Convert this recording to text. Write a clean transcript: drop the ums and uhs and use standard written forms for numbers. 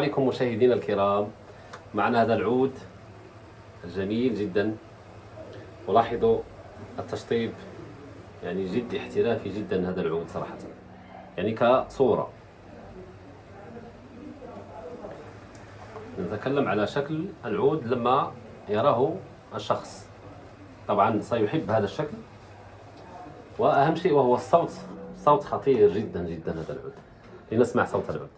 عليكم مشاهدينا الكرام. معنا هذا العود الجميل جدا، ولاحظوا التشطيب يعني جد احترافي جدا هذا العود صراحة، يعني كصورة. نتكلم على شكل العود لما يراه الشخص، طبعا سيحب هذا الشكل، وأهم شيء وهو الصوت. صوت خطير جدا جدا هذا العود. لنسمع صوت العود.